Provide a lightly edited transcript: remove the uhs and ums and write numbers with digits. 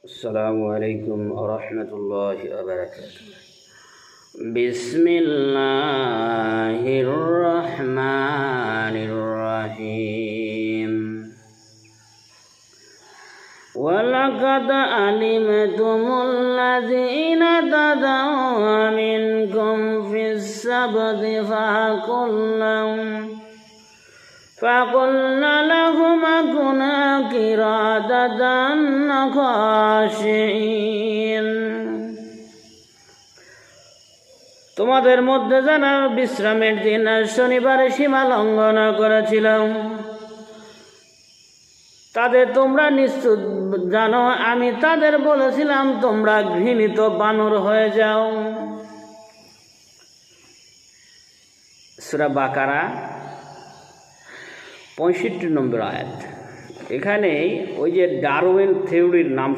السلام عليكم ورحمة الله وبركاته. بسم الله الرحمن الرحيم. ولقد علمتم الذين اعتدوا منكم في السبت فقلنا لهم كونوا قردة خاسئين. তোমাদের মধ্যে যারা বিশ্রামের দিন শনিবারে সীমা লঙ্ঘন করেছিল তাদের তোমরা নিশ্চিত জানো আমি তাদের বলেছিলাম তোমরা ঘৃণিত বানর হয়ে যাও। সূরা বাকারা 65 নম্বর আয়াত। এখানে ওই যে ডারউইন থিওরির নাম